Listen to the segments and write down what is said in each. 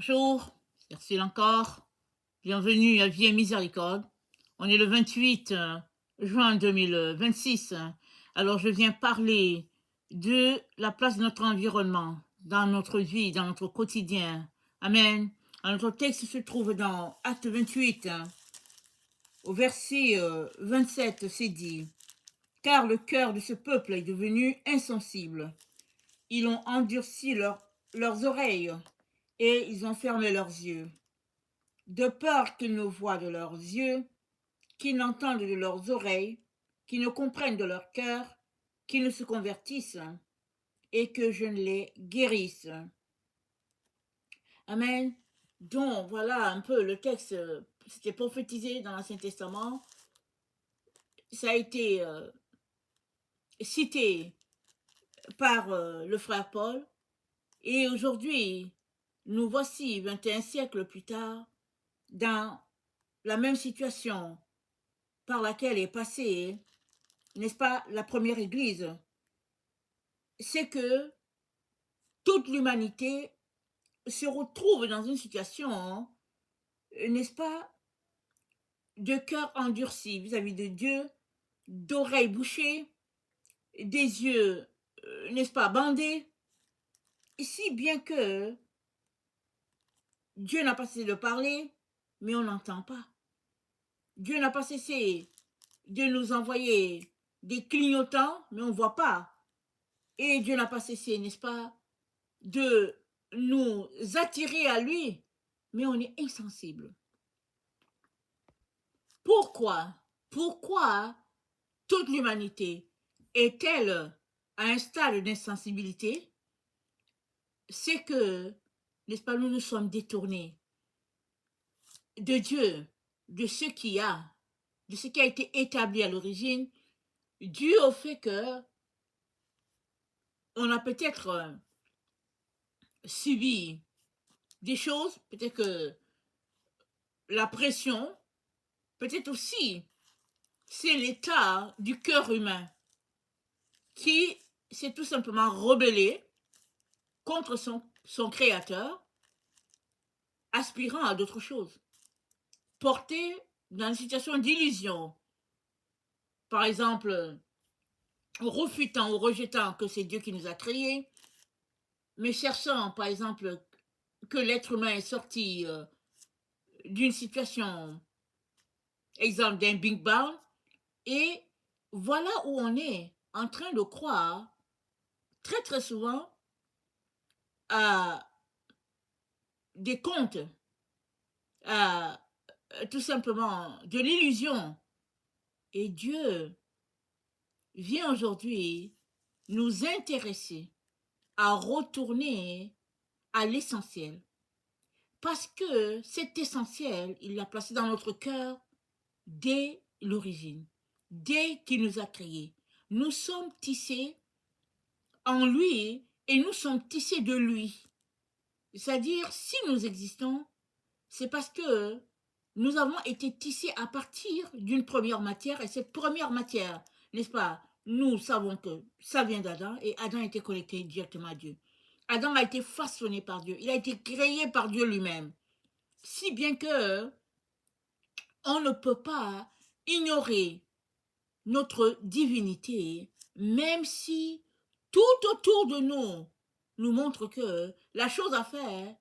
Bonjour, merci encore. Bienvenue à Vie et Miséricorde. On est le 28 juin 2026. Alors, je viens parler de la place de notre environnement dans notre vie, dans notre quotidien. Amen. Alors, notre texte se trouve dans Acte 28, au verset 27, c'est dit, « Car le cœur de ce peuple est devenu insensible. Ils ont endurci leurs oreilles et ils ont fermé leurs yeux. De peur qu'ils ne voient de leurs yeux, qu'ils n'entendent de leurs oreilles, qu'ils ne comprennent de leur cœur, qu'ils ne se convertissent et que je ne les guérisse. » Amen. Donc voilà un peu le texte, c'était prophétisé dans l'Ancien Testament. Ça a été cité par le frère Paul. Et aujourd'hui, nous voici 21 siècles plus tard dans la même situation par laquelle est passée, n'est-ce pas, la première Église. C'est que toute l'humanité se retrouve dans une situation, n'est-ce pas, de cœur endurci vis-à-vis de Dieu, d'oreilles bouchées, des yeux, n'est-ce pas, bandés, si bien que Dieu n'a pas cessé de parler, mais on n'entend pas. Dieu n'a pas cessé de nous envoyer des clignotants, mais on ne voit pas. Et Dieu n'a pas cessé, n'est-ce pas, de nous attirer à lui, mais on est insensible. Pourquoi? Pourquoi toute l'humanité est-elle à un stade d'insensibilité? C'est que, n'est-ce pas, nous nous sommes détournés de Dieu, de ce qui a, de ce qui a été établi à l'origine, dû au fait que on a peut-être subi des choses, peut-être que la pression, peut-être aussi c'est l'état du cœur humain qui s'est tout simplement rebellé contre son créateur, aspirant à d'autres choses, porté dans une situation d'illusion, par exemple, refutant ou rejetant que c'est Dieu qui nous a créés, mais cherchant, par exemple, que l'être humain est sorti d'une situation, exemple d'un Big Bang, et voilà où on est en train de croire très très souvent à des contes, à tout simplement de l'illusion. Et Dieu vient aujourd'hui nous intéresser à retourner à l'essentiel. Parce que cet essentiel, il l'a placé dans notre cœur dès l'origine, dès qu'il nous a créés. Nous sommes tissés en lui et nous sommes tissés de lui. C'est-à-dire, si nous existons, c'est parce que nous avons été tissés à partir d'une première matière, et cette première matière, n'est-ce pas, nous savons que ça vient d'Adam, et Adam a été connecté directement à Dieu. Adam a été façonné par Dieu, il a été créé par Dieu lui-même. Si bien que on ne peut pas ignorer notre divinité, même si tout autour de nous nous montre que la chose à faire,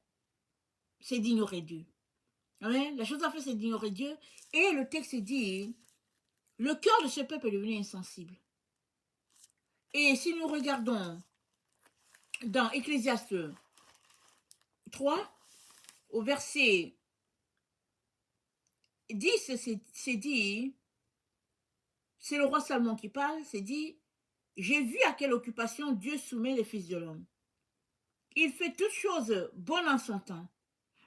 c'est d'ignorer Dieu. Amen. La chose à faire, c'est d'ignorer Dieu. Et le texte dit, le cœur de ce peuple est devenu insensible. Et si nous regardons dans Ecclésiaste 3, au verset 10, c'est dit, c'est le roi Salomon qui parle, c'est dit, j'ai vu à quelle occupation Dieu soumet les fils de l'homme. Il fait toutes choses bonnes en son temps.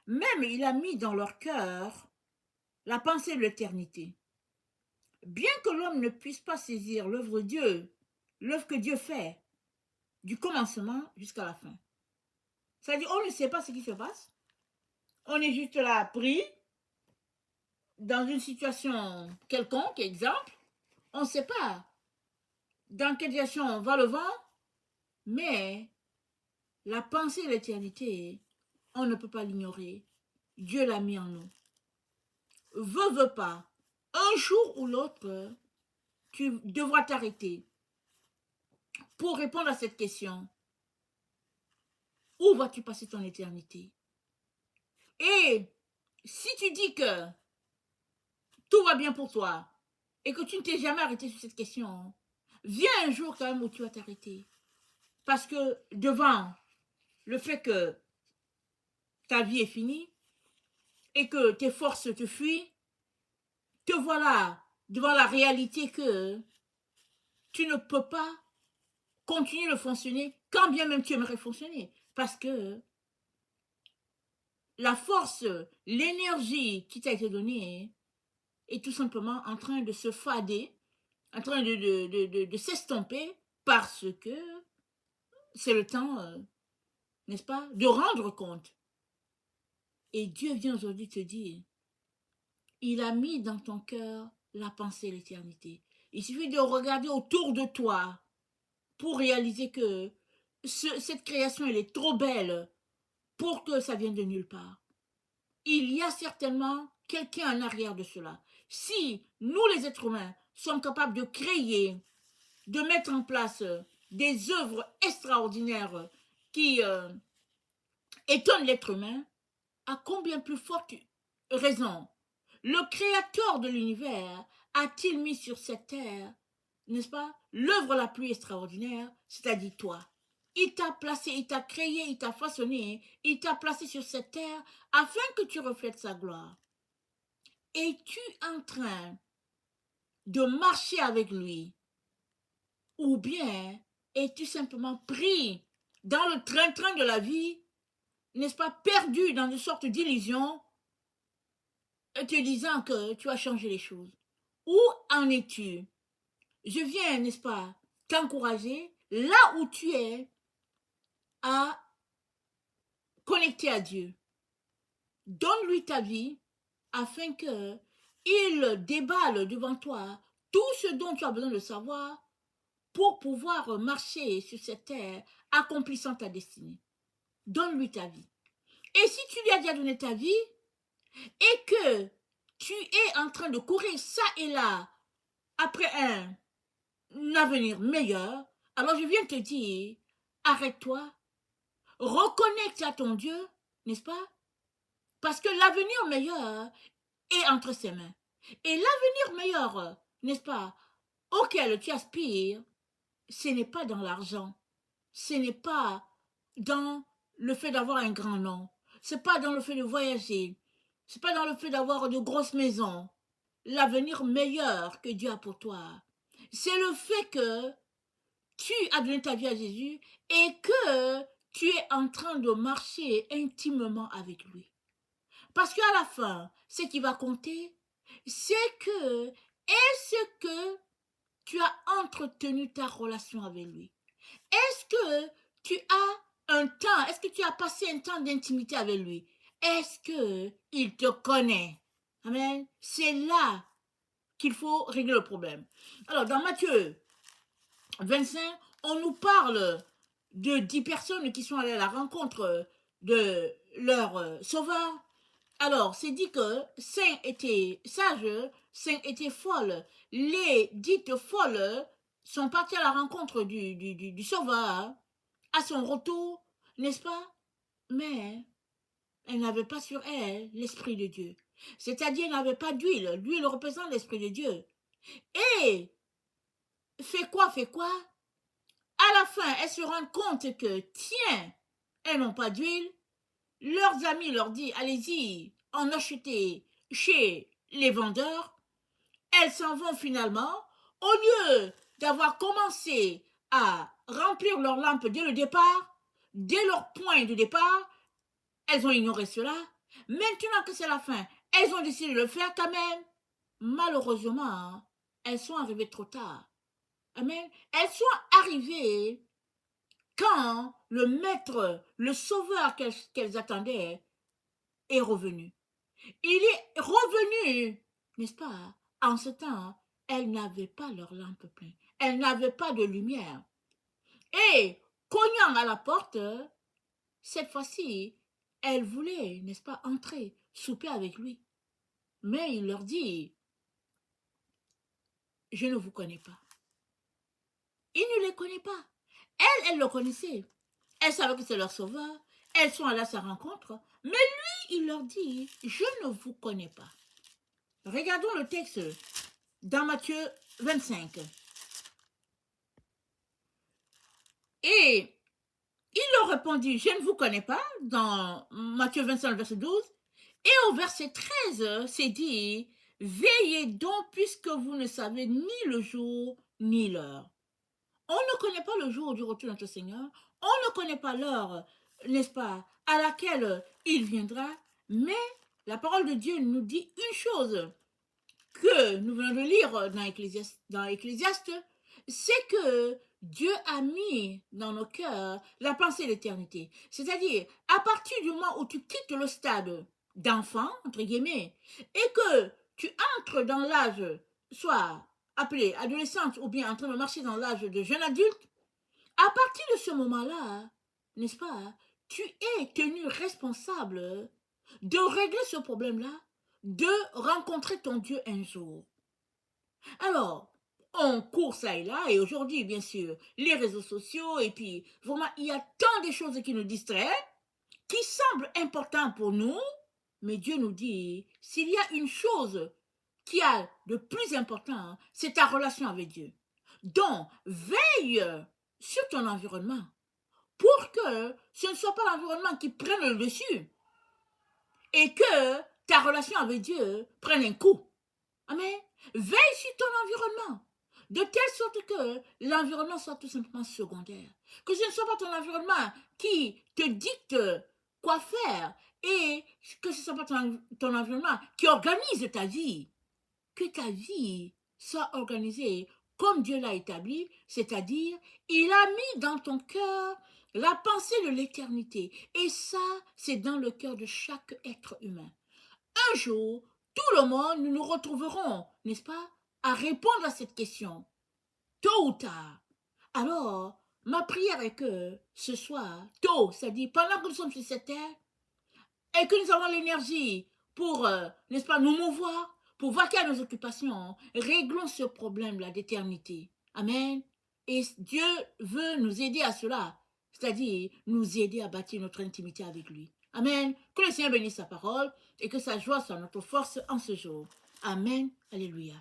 Même il a mis dans leur cœur la pensée de l'éternité. Bien que l'homme ne puisse pas saisir l'œuvre de Dieu, l'œuvre que Dieu fait, du commencement jusqu'à la fin. C'est-à-dire, on ne sait pas ce qui se passe. On est juste là, pris, dans une situation quelconque, exemple. On ne sait pas dans quelle direction va le vent, mais la pensée de l'éternité on ne peut pas l'ignorer. Dieu l'a mis en nous. Veux pas. Un jour ou l'autre, tu devras t'arrêter pour répondre à cette question. Où vas-tu passer ton éternité? Et si tu dis que tout va bien pour toi et que tu ne t'es jamais arrêté sur cette question, viens un jour quand même où tu vas t'arrêter. Parce que devant le fait que ta vie est finie et que tes forces te fuient, te voilà devant la réalité que tu ne peux pas continuer de fonctionner quand bien même tu aimerais fonctionner. Parce que la force, l'énergie qui t'a été donnée est tout simplement en train de se fader, en train de s'estomper parce que c'est le temps, n'est-ce pas, de rendre compte. Et Dieu vient aujourd'hui te dire, il a mis dans ton cœur la pensée de l'éternité. Il suffit de regarder autour de toi pour réaliser que cette création, elle est trop belle pour que ça vienne de nulle part. Il y a certainement quelqu'un en arrière de cela. Si nous, les êtres humains, sommes capables de créer, de mettre en place des œuvres extraordinaires qui étonnent l'être humain, à combien plus forte raison le créateur de l'univers a-t-il mis sur cette terre, n'est-ce pas, l'œuvre la plus extraordinaire, c'est-à-dire toi. Il t'a placé, il t'a créé, il t'a façonné, il t'a placé sur cette terre afin que tu reflètes sa gloire. Es-tu en train de marcher avec lui ou bien es-tu simplement pris dans le train-train de la vie, n'est-ce pas, perdu dans une sorte d'illusion, te disant que tu as changé les choses? Où en es-tu? Je viens, n'est-ce pas, t'encourager là où tu es à connecter à Dieu. Donne-lui ta vie afin que il déballe devant toi tout ce dont tu as besoin de savoir pour pouvoir marcher sur cette terre accomplissant ta destinée. Donne-lui ta vie. Et si tu lui as déjà donné ta vie et que tu es en train de courir ça et là après un avenir meilleur, alors je viens te dire, arrête-toi, reconnecte à ton Dieu, n'est-ce pas? Parce que l'avenir meilleur est entre ses mains. Et l'avenir meilleur, n'est-ce pas, auquel tu aspires, ce n'est pas dans l'argent, ce n'est pas dans le fait d'avoir un grand nom, ce n'est pas dans le fait de voyager, ce n'est pas dans le fait d'avoir de grosses maisons. L'avenir meilleur que Dieu a pour toi, c'est le fait que tu as donné ta vie à Jésus et que tu es en train de marcher intimement avec lui. Parce qu'à la fin, ce qui va compter, c'est que est-ce que tu as entretenu ta relation avec lui? Est-ce que tu as un temps, est-ce que tu as passé un temps d'intimité avec lui? Est-ce qu'il te connaît? Amen. C'est là qu'il faut régler le problème. Alors, dans Matthieu 25, on nous parle de 10 personnes qui sont allées à la rencontre de leur sauveur. Alors, c'est dit que 5 étaient sages, 5 étaient folles. Les dites folles sont parties à la rencontre du sauveur à son retour, n'est-ce pas? Mais elles n'avaient pas sur elles l'Esprit de Dieu. C'est-à-dire, elles n'avaient pas d'huile. L'huile représente l'Esprit de Dieu. Et fait quoi? À la fin, elles se rendent compte que, tiens, elles n'ont pas d'huile. Leurs amis leur disent, allez-y, en acheter chez les vendeurs. Elles s'en vont finalement. Au lieu d'avoir commencé à remplir leurs lampes dès le départ, dès leur point de départ, elles ont ignoré cela. Maintenant que c'est la fin, elles ont décidé de le faire quand même. Malheureusement, elles sont arrivées trop tard. Amen. Elles sont arrivées quand le maître, le sauveur qu'elles attendaient est revenu. Il est revenu, n'est-ce pas? En ce temps, elles n'avaient pas leur lampe pleine. Elles n'avaient pas de lumière. Et, cognant à la porte, cette fois-ci, elles voulaient, n'est-ce pas, entrer, souper avec lui. Mais il leur dit, je ne vous connais pas. Il ne les connaît pas. Elles le connaissaient. Elles savaient que c'est leur sauveur. Elles sont allées à sa rencontre. Mais lui, il leur dit, je ne vous connais pas. Regardons le texte dans Matthieu 25. Et il leur répondit, je ne vous connais pas, dans Matthieu 25, verset 12. Et au verset 13, c'est dit, veillez donc puisque vous ne savez ni le jour ni l'heure. On ne connaît pas le jour du retour de notre Seigneur. On ne connaît pas l'heure, n'est-ce pas, à laquelle il viendra. Mais la parole de Dieu nous dit une chose que nous venons de lire dans Ecclésiaste, c'est que Dieu a mis dans nos cœurs la pensée de l'éternité. C'est-à-dire, à partir du moment où tu quittes le stade d'enfant, entre guillemets, et que tu entres dans l'âge, soit appelé adolescente ou bien en train de marcher dans l'âge de jeune adulte, à partir de ce moment-là, n'est-ce pas, tu es tenu responsable de régler ce problème-là, de rencontrer ton Dieu un jour. Alors, on court ça et là, et aujourd'hui, bien sûr, les réseaux sociaux, et puis vraiment, il y a tant de choses qui nous distraient, qui semblent importantes pour nous, mais Dieu nous dit, s'il y a une chose qui a de plus important, c'est ta relation avec Dieu. Donc, veille sur ton environnement pour que ce ne soit pas l'environnement qui prenne le dessus et que ta relation avec Dieu prenne un coup. Amen. Veille sur ton environnement, de telle sorte que l'environnement soit tout simplement secondaire. Que ce ne soit pas ton environnement qui te dicte quoi faire et que ce ne soit pas ton environnement qui organise ta vie. Que ta vie soit organisée comme Dieu l'a établi, c'est-à-dire, il a mis dans ton cœur la pensée de l'éternité. Et ça, c'est dans le cœur de chaque être humain. Un jour, tout le monde, nous nous retrouverons, n'est-ce pas, à répondre à cette question, tôt ou tard. Alors, ma prière est que ce soir, tôt, c'est-à-dire pendant que nous sommes sur cette terre, et que nous avons l'énergie pour, n'est-ce pas, nous mouvoir, pour vaquer à nos occupations, réglons ce problème-là d'éternité. Amen. Et Dieu veut nous aider à cela, c'est-à-dire nous aider à bâtir notre intimité avec lui. Amen. Que le Seigneur bénisse sa parole et que sa joie soit notre force en ce jour. Amen. Alléluia.